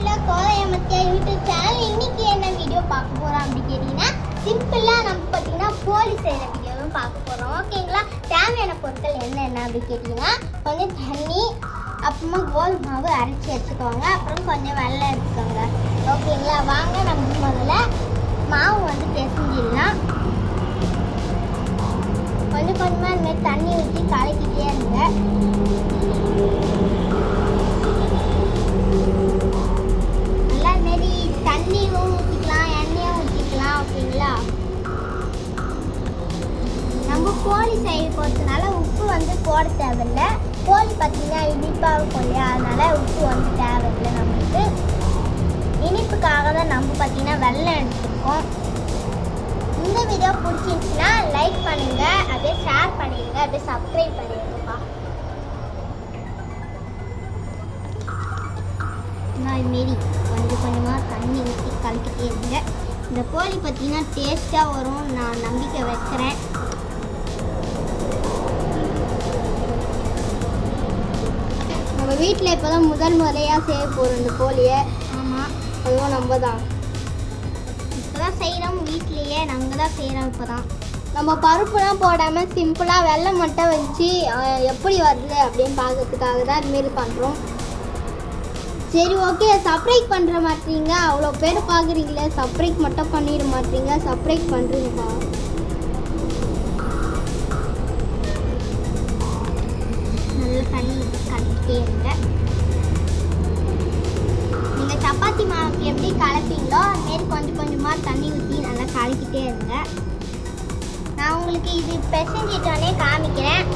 வீட்டில் கோதையமத்தியா YouTube channel இன்னைக்கு என்ன வீடியோ பார்க்க போகிறோம் அப்படின்னு கேட்டிங்கன்னா சிம்பிளாக நம்ம பார்த்தீங்கன்னா போலி செய்கிற வீடியோவும் பார்க்க போகிறோம். ஓகேங்களா? தேவையான பொருட்கள் என்னென்ன அப்படின்னு கேட்டிங்கன்னா கொஞ்சம் தண்ணி, அப்புறமா கோதுமை மாவு அரைச்சி எடுத்துக்கோங்க, அப்புறம் கொஞ்சம் வெள்ளம் எடுத்துக்கோங்க. ஓகேங்களா? வாங்க நம்ம முதல்ல மாவு வந்து பிசைஞ்சிடலாம். கொஞ்சம் கொஞ்சமாக இந்த மாதிரி தண்ணி ஊற்றி கலக்கிட்டே இருங்க. நல்லா இதுமாரி தண்ணியும் ஊற்றிக்கலாம், எண்ணெயும் ஊற்றிக்கலாம். ஓகேங்களா? நம்ம கோழி செய்ய போகிறதுனால உப்பு வந்து போட தேவையில்லை. கோழி பார்த்தீங்கன்னா இனிப்பாக இருக்கும் இல்லையா, அதனால் உப்பு வந்து தேவையில்லை. நம்மளுக்கு இனிப்புக்காக தான் நம்ம பார்த்தீங்கன்னா வெல்லம் எடுத்துருக்கோம். இந்த வீடியோ பிடிச்சிருந்துச்சுன்னா லைக் பண்ணுங்க, அப்படியே ஷேர் பண்ணிடுங்க, அப்படியே சப்ஸ்கிரைப் பண்ணிடுங்கப்பா. நான் இதுமாரி கொஞ்சம் கொஞ்சமாக தண்ணி ஊற்றி கலக்கிட்டே இருங்க. இந்த கோழி பார்த்தீங்கன்னா டேஸ்ட்டாக வரும், நான் நம்பிக்கை வைக்கிறேன். நம்ம வீட்டில் இப்போ தான் முதல் முறையாக செய்ய போகிறோம் இந்த கோழியை. ஆமாம், அதுவும் நம்ம தான் இப்போ தான் செய்கிறோம், வீட்லேயே நாங்கள் தான் செய்கிறோம். இப்போ தான் நம்ம பருப்புலாம் போடாமல் சிம்பிளாக வெல்லம் மட்டும் வச்சு எப்படி வருது அப்படின்னு பார்க்கறதுக்காக தான் இதுமாரி பண்ணுறோம். சரி, ஓகே. சப்ஸ்கிரைப் பண்ணுற மாட்டீங்க, அவ்வளோ பேர் பார்க்குறீங்களே, சப்ஸ்கிரைப் மட்டும் பண்ணிட மாட்டீங்க. சப்ஸ்கிரைப் பண்ணுறீங்கப்பா. நல்ல தண்ணி கலக்கிட்டே இருங்க. நீங்கள் சப்பாத்தி மாவுக்கு எப்படி கலப்பீங்களோ அதுமாரி கொஞ்சம் கொஞ்சமாக தண்ணி ஊற்றி நல்லா கலக்கிட்டே இருங்க. நான் உங்களுக்கு இது பிசைஞ்சிட்டோன்னே காமிக்கிறேன்.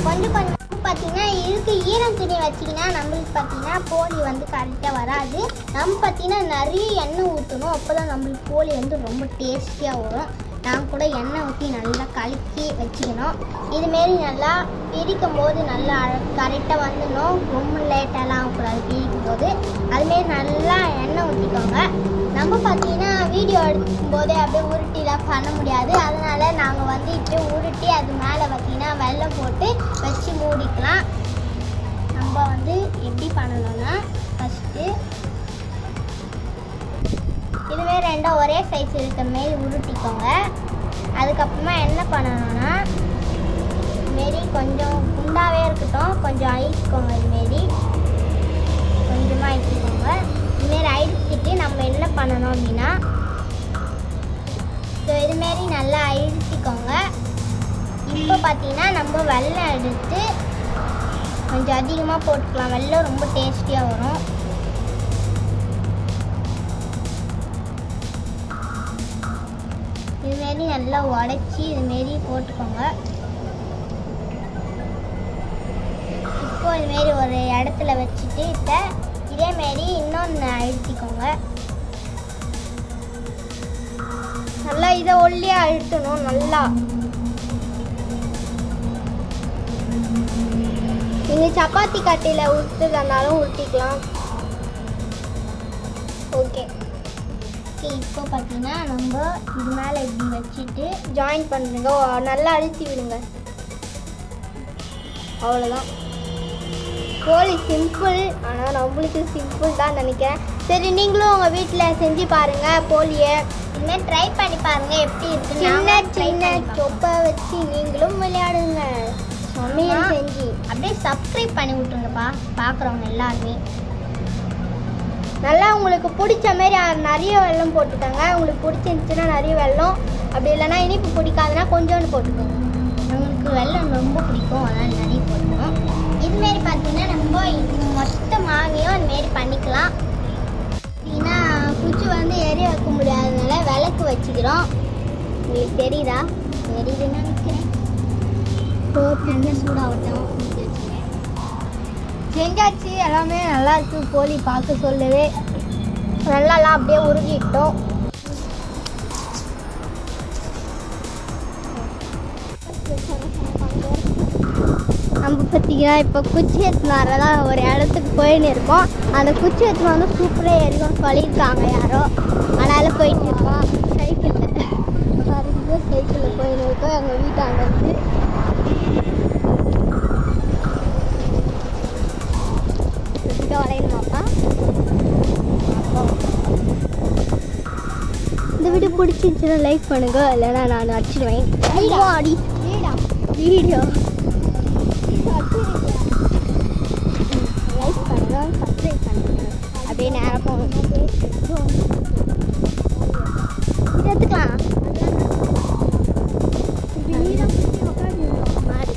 கொஞ்சம் கொஞ்சம் பார்த்தீங்கன்னா இதுக்கு ஈரம் துணி வச்சிங்கன்னா நம்மளுக்கு பார்த்தீங்கன்னா கோழி வந்து கரெக்டாக வராது. நம்ம பார்த்தீங்கன்னா நிறைய எண்ணெய் ஊற்றணும், அப்போ தான் நம்மளுக்கு கோழி வந்து ரொம்ப டேஸ்டியாக வரும். நான் கூட எண்ணெய் ஊற்றி நல்லா கலக்கி வச்சுக்கணும். இதுமாரி நல்லா பிரிக்கும் போது நல்லா கரெக்டாக வந்துடணும், ரொம்ப லேட்டெல்லாம் ஆகக்கூடாது பிரிக்கும் போது. அதுமாரி நல்லா எண்ணெய் ஊற்றிக்கோங்க. நம்ம பார்த்தீங்கன்னா வீடியோ எடுக்கும் போதே அப்படியே உருட்டிலாம் பண்ண முடியாது, அதனால் நாங்கள் வந்து இப்படியே உருட்டி அது மேலே பார்த்தீங்கன்னா வெல்லம் போட்டு வச்சு மூடிக்கலாம். நம்ம வந்து எப்படி பண்ணணும்னா ஃபஸ்ட்டு இதுவே ரெண்டும் ஒரே சைஸ் இருக்கிற மாரி உருட்டிக்கோங்க. அதுக்கப்புறமா என்ன பண்ணணும்னா இதுமாரி கொஞ்சம் குண்டாகவே இருக்கட்டும், கொஞ்சம் அழிச்சிக்கோங்க. இதுமாரி கொஞ்சமாக அழிச்சிக்கோங்க. இதுமாரி அழிச்சிட்டு நம்ம என்ன பண்ணணும் அப்படின்னா ஸோ இதுமாரி நல்லா அழிச்சிக்கோங்க. இப்போ பார்த்தீங்கன்னா நம்ம வெல்லம் எடுத்து கொஞ்சம் அதிகமாக போட்டுக்கலாம். வெல்லம் ரொம்ப டேஸ்டியாக வரும். இதுமாரி நல்லா உடச்சி இதுமாரி போட்டுக்கோங்க. இப்போ இதுமாரி ஒரு இடத்துல வச்சுட்டு இப்போ இதேமாரி இன்னொன்று அழுத்திக்கோங்க. நல்லா இதை ஒல்லியாக அழுத்தணும். நல்லா நீங்கள் சப்பாத்தி கட்டையில் உருட்டுறதுனாலும் உருட்டிக்கலாம். ஓகே, இப்போ பார்த்தீங்கன்னா நம்ம இது மேலே இப்படி வச்சுட்டு ஜாயின் பண்ணுங்க, நல்லா அழுத்தி விடுங்க. அவ்வளோதான். கோழி சிம்பிள், ஆனால் நம்மளுக்கு சிம்பிள் தான் நினைக்கிறேன். சரி, நீங்களும் உங்கள் வீட்டில் செஞ்சு பாருங்கள் கோழியை. இதுமாதிரி ட்ரை பண்ணி பாருங்கள் எப்படி இருக்கு. சின்ன சின்ன சொப்பை வச்சு நீங்களும் விளையாடுங்க. சமையல் செஞ்சு அப்படியே சப்ஸ்கிரைப் பண்ணி விட்டுருங்கப்பா பார்க்குறவங்க எல்லாருமே. நல்லா உங்களுக்கு பிடிச்ச மாரி நிறைய வெல்லம் போட்டுக்கோங்க. உங்களுக்கு பிடிச்சிருந்துச்சுன்னா நிறைய வெல்லம், அப்படி இல்லைன்னா இனிப்பு பிடிக்காதுன்னா கொஞ்சோண்டு போட்டுக்கோங்க. உங்களுக்கு வெல்லம் ரொம்ப பிடிக்கும், அதனால் நிறைய போட்டுக்கணும். இதுமாரி பார்த்தீங்கன்னா நம்ம மொத்த மாவையும் அதுமாரி பண்ணிக்கலாம். பார்த்தீங்கன்னா குச்சி வந்து எரிய வைக்க முடியாததுனால விளக்கு வச்சுக்கிறோம். உங்களுக்கு தெரியுதா? தெரியுதுன்னு நினைக்கிறேன். தண்ணி சூடாகட்டும். செஞ்சாச்சு, எல்லாமே நல்லா இருக்கு. கோழி பார்க்க சொல்லவே நல்லாலாம் அப்படியே உருகிட்டோம். நம்ம பார்த்தீங்கன்னா இப்போ குச்சி எடுத்துனாரதான் ஒரு இடத்துக்கு போயின்னு இருக்கோம். அந்த குச்சி எடுத்துன்னு வந்து சூப்பராக எரியும் சொல்லியிருக்காங்க யாரோ, அதனால் போயிட்டு இருக்கோம். சைக்கிளில் போயின்னு இருக்கோம் எங்கள் வீட்டாங்க வந்து. இங்கே வளையணுமாப்பா. இந்த வீடியோ பிடிச்சிருந்துச்சுன்னா லைக் பண்ணுங்க, இல்லைன்னா நான் அடிச்சிடுவேன். அடி வீடியோ லைக் பண்ணுங்க, சப்ஸ்கிரைப் பண்ணுங்க. அப்படியே நேரம் போகணும். இது எடுத்துக்கலாம். மாடு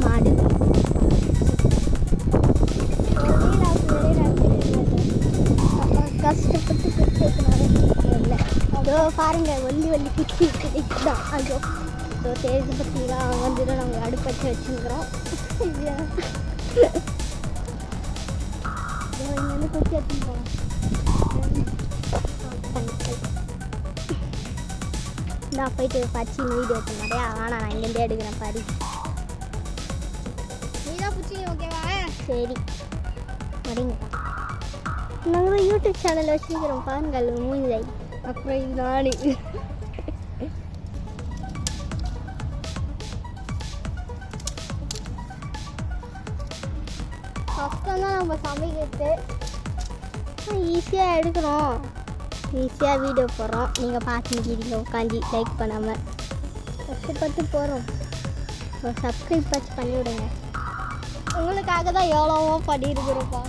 மாடு கஷ்டப்பட்டு இல்லை அதோ பாருங்க, வள்ளி வள்ளி குச்சி தான். ஐயோ இதோ தேதி பற்றிலாம் வந்துட்டு நாங்கள் அடுப்பச்சு வச்சுருக்கிறோம். இங்கேருந்து குச்சி எடுத்துன்னு போகலாம். நான் போயிட்டு பச்சி வீடியோ எடுத்த மாதிரியா வேணாம், நான் இங்கேருந்தே எடுக்கிறேன் பாரு. நீதான் பிடிச்சி ஓகேவா? சரி மடிங்க. நாங்கள் யூடியூப் சேனல் வச்சுருக்கிறோம் பாருங்கள், மூஞ்சி. அப்புறம் இது நானே கஷ்டம் தான் நம்ம சமைக்கிறது. ஈஸியாக எடுக்கிறோம், ஈஸியாக வீடியோ போடுறோம். நீங்கள் பார்த்துக்கிறீங்க உட்காந்து லைக் பண்ணாமல். கஷ்டப்பட்டு போகிறோம். ஒரு சப்ஸ்கிரைப் பண்ணி விடுங்க. உங்களுக்காக தான் எவ்வளவோ பண்ணியிருக்கிறோம்ப்பா.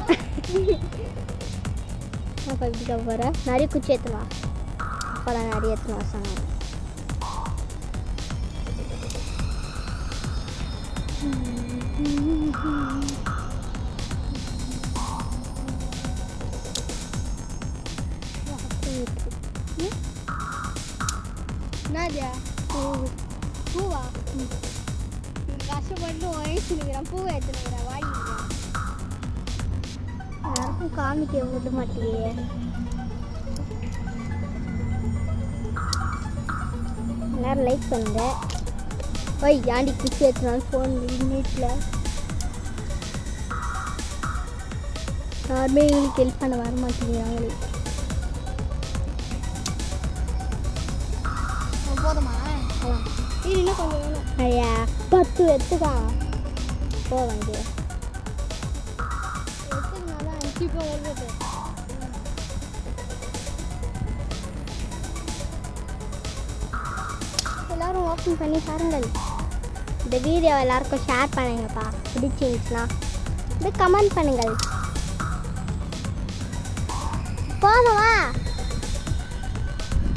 நான் படிக்க போகிறேன். நிறைய குச்சி ஏற்றுவா. அப்போலாம் நிறைய ஏற்றுவா சொன்னாங்க. என்னது பூவா? கஷ்டப்பட்டு வயசுனுக்கிறேன், பூவை எடுத்துனுக்கிறேன். வாங்கி யாருக்கும் காமிக்க விட மாட்டியே. எல்லாரும் லைக் பண்ணுங்க. போய் ஏண்டி குச்சி எடுத்துனாலும் ஃபோன் வீட்டில் யாருமே எங்களுக்கு ஹெல்ப் பண்ண வர மாட்டேங்கிறாங்களே. போதுமா? இது இன்னும் கொஞ்சம் வேணும். ஐயா 10 எடுத்துக்கா போவாங்க. எல்லாரும் ஓப்பன் பண்ணி பாருங்கள். இந்த வீடியோ எல்லாருக்கும் ஷேர் பண்ணுங்கப்பா. பிடிச்சிருந்துச்சுன்னா இது கமெண்ட் பண்ணுங்கள். போதுமா?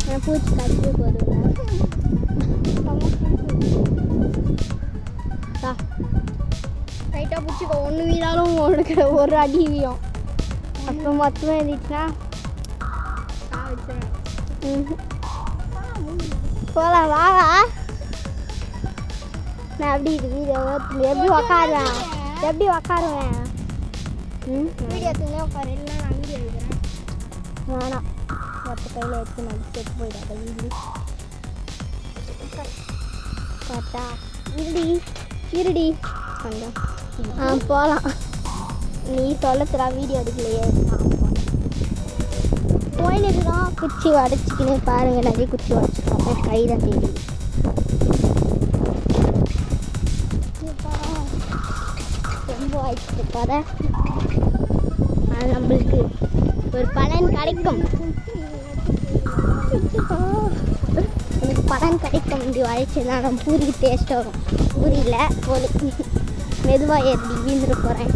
நான் பூச்சி காய்ச்சி போதும். ரைட்டாக பிடிச்சிக்கோ. ஒன்று வீணாலும் உனக்கு ஒரு அடி வீயும். அப்புறம் மொத்தமாக இருந்துச்சுன்னா போகலாம். வாங்க. நான் எப்படி இது வீடியோ எப்படி உக்காருவேன்? எப்படி உக்காருவேன்? வீடியோ எடுத்துனே உட்காரு. இல்லை நான் வீடியோ எடுக்கிறேன். வேணாம், மொத்த கையில் எடுத்து நான் செத்து போயிடாத வீடு. கரெக்டா? இருடி கொஞ்சம். போகலாம். நீ சொல்லத்துறா வீடியோ எடுக்கலையே. போயினுக்கு தான் குச்சி உடச்சிக்கின்னு பாருங்கள். நிறைய குச்சி உடச்சிருக்கோம். கை தான் தேடி ரொம்ப ஆயிடுச்சு கதை. நம்மளுக்கு ஒரு பலன் கிடைக்கும். எனக்கு பலன் கிடைக்கும். இப்படி வளைச்சுன்னா நம்ம பூரிக்கு டேஸ்ட் வரும். பூரியில் ஒரு மெதுவாக ஏறி வீழ்ந்துட போகிறேன்.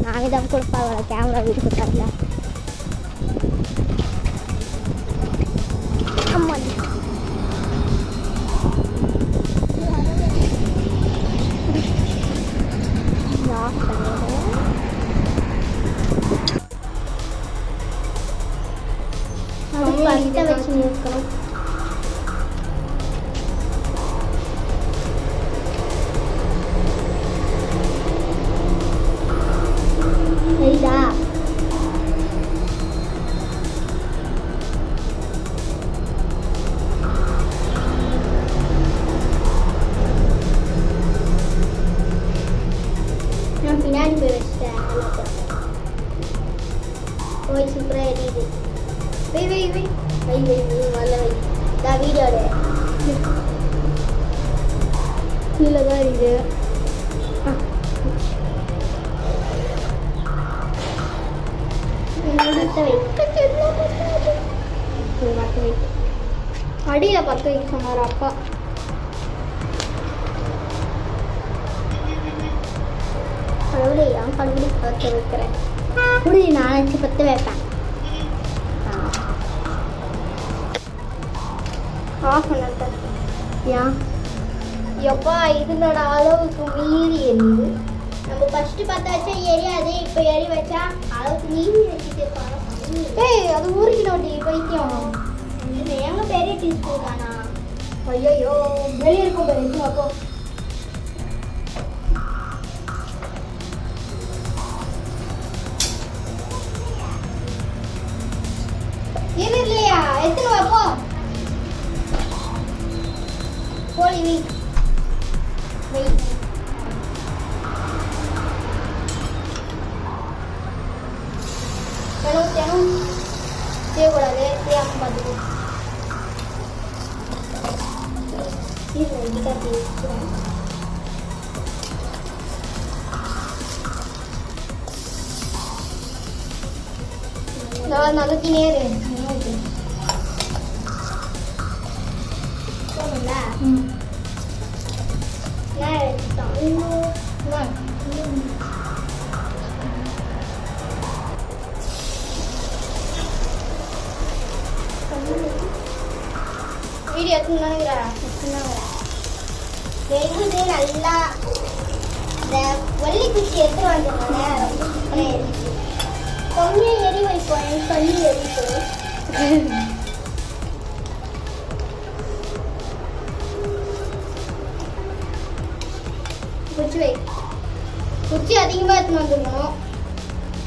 நாங்கள் தான் கூட பரவாயில்ல, கேமரா வீடு கொடுத்தாங்களா. ஆமாம், பட்டை வச்சு நிற்கணும். சரிதா? நான் பின்னாடி போய் வச்சிட்டேன். போய் சூப்பராக எரியுது. வை வரல வை. நான் வீடியோட கீழே தான் இருக்குது. அடியில் பற்ற வைக்க சொன்னார் அப்பா. கடவுளே என் கடவுளை பற்ற வைக்கிறேன். புடி நான் வச்சு பற்ற வைப்பேன். ஆஃப் பண்ண ஏன் எப்பா இதனோட அளவுக்கு மீறி எரியுது. நம்ம ஃபஸ்ட்டு பற்ற வச்சா எரியாது, இப்போ எரி வச்சா அளவுக்கு மீறி வச்சுட்டு இருப்பாங்க. ஏய் அது ஊறிக்கிட்டோட்டி பைத்தியம். இது எங்க பெரிய டீஸ்பூன் தானா? ஐயோ வெளியே இருக்கும் பெரிய அப்போ. ஏன் இல்லையா எத்தனை வைப்போம் போலி வெயிட் வெயிட் தினம் செய்யக்கூடாது. செய்யாமல் பார்த்துக்கோ. நகத்தினே வீடியோ எடுத்துனாங்களா வெகுதே நல்லா இந்த வள்ளி குச்சி எடுத்து வந்துடுறாங்க. கொஞ்சம் எரி வைப்போம் சொல்லி எரிப்போம். குச்சி வை. குச்சி அதிகமாக எடுத்துன்னு வந்துடணும்.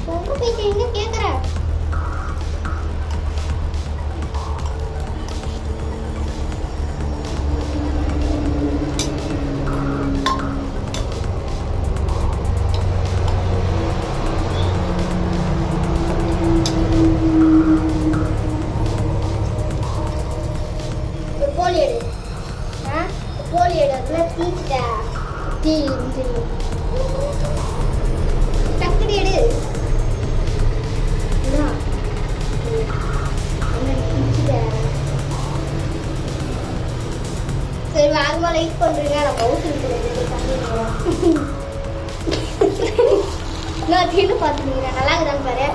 ரொம்ப போயிட்டு என்ன கேட்குற? டக்குனு எடு. சரி வேகமா லைட் பண்றீங்க. நான் பவுஸ் நான் தீட்டு பார்த்துருக்கீங்க. நல்லா இருக்குதான்னு பாரு.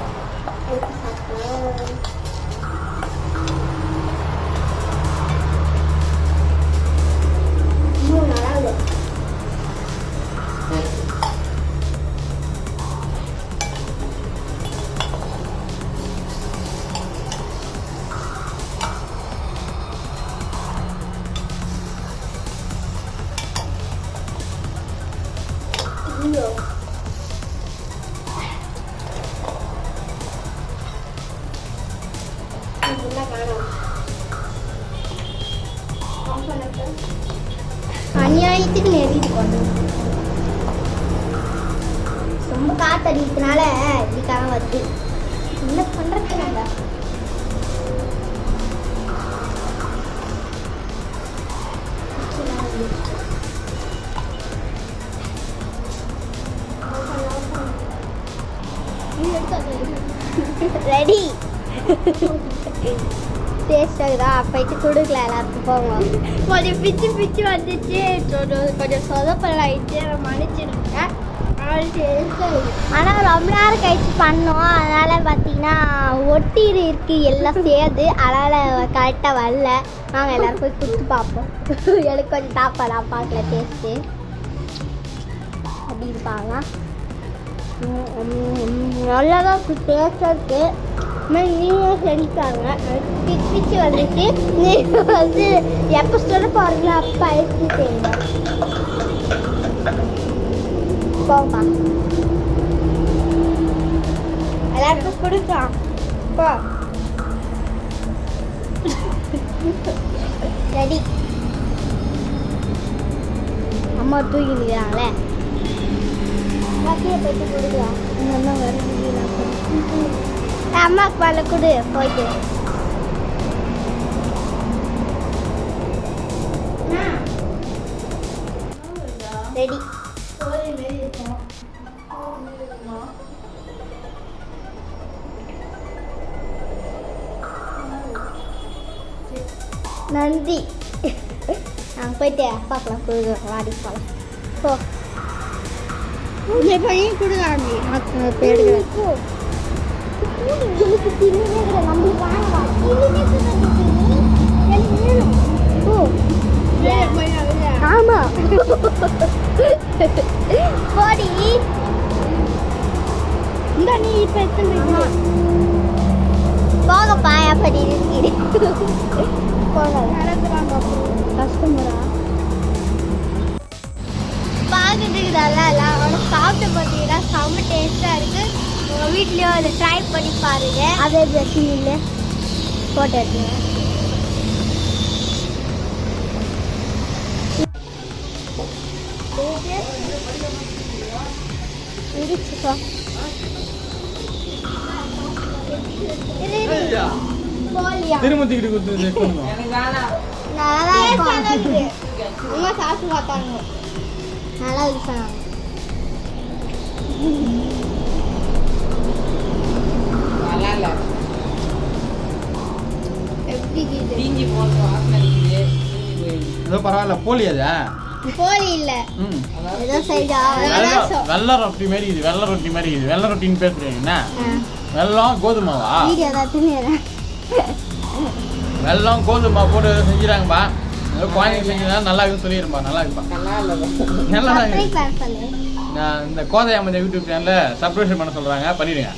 நல்லா இருக்கு. அநியாயத்துக்கு நெறிட்டு கொண்டு ரொம்ப காத்தடிக்கிறதுனால இதுக்காக வருது. என்ன பண்றது? நாங்க ரெடி. டேஸ்ட் ஆகுதா? போயிட்டு கொடுக்கல எல்லாருக்கும். போவோம். கொஞ்சம் பிச்சு பிச்சு வந்துச்சு. கொஞ்சம் சொதப்பலாயிடுச்சு. மன்னிச்சிடுங்க. ஆனால் ரொம்ப நேரம் கழிச்சு பண்ணோம். அதனால் பார்த்தீங்கன்னா ஒட்டி இருக்கு எல்லாம் சேர்ந்து. அதனால் கரெக்டாக வரல. நாங்கள் எல்லோரும் போய் கொடுத்து பார்ப்போம். எனக்கு கொஞ்சம் தாப்பா நான் பார்க்கல டேஸ்ட்டு அப்படி இருப்பாங்க. நல்லா தான் டேஸ்ட்டாக இருக்குது. நீங்களும் செஞ்சுட்டாங்க. பிச்சு வந்துச்சு. நீங்கள் வந்து எப்போ சொல்ல போகிறீங்களோ அப்போ அழைச்சி செய்யுங்க. போப்பா எல்லாருக்கும் கொடுக்கலாம். போ ரெடி. அம்மா தூக்கிக்கிறாங்களே. எல்லாத்தையும் போயிட்டு கொடுக்கலாம். இன்னும் வருது. அம்மாவுக்கு மேலே கொடு போயிட்டு. ரெடி. நன்றி. நாங்கள் போயிட்டு அப்பாக்கெல்லாம் கொடுக்குறோம். வாடி போகலாம். போ பையன் கொடுக்காண்டி இப்போ எடுக்கிறேன். நம்மளுக்கு வாங்கவா ஆமா போடி இந்த நீ இப்போ எத்தனை போகப்பா அப்படி போக கஷ்டமுடா பார்க்கறதுக்கு நல்லா இல்லை. அவனை சாப்பிட்டு பார்த்தீங்கன்னா செம்ம டேஸ்ட்டாக இருக்குது. உங்கள் வீட்லேயும் அதை ட்ரை பண்ணி பாருங்க. அதே பிரச்சனை இல்லை போட்டோ எடுத்துங்க. இடிச்சுக்கோ திருமத்திக்கிட்டு கொடுத்து நல்லா இருக்கு. அம்மா சாப்பிட்டு பார்த்தாங்க நல்லா இருக்கு சொன்னாங்க. பரவாயில்ல. போலி அதா போலி இல்ல ஏதோ சைடா வெள்ளை ரொட்டி மாதிரி இது. வெள்ளை ரொட்டி மாதிரி இது. வெள்ளை ரொட்டின்னு பேசுறீங்க. வெள்ளம் கோதுமாவா? வெள்ளம் கோதுமா போட்டு செஞ்சுறாங்கப்பா. குழந்தைங்க செஞ்சா நல்லா இருக்குன்னு சொல்லிடும்பா. நல்லா இருக்குப்பா. நல்லா நான் இந்த கோதையாமதி யூடியூப் சேனலில் சப்ஸ்கிரைப் பண்ண சொல்கிறாங்க. பண்ணிடுங்க.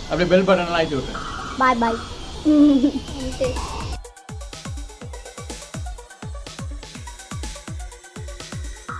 அப்படியே பெல் பட்டன் எல்லாம் ஆகிட்டு விட்டுருங்க. பாய் பாய்.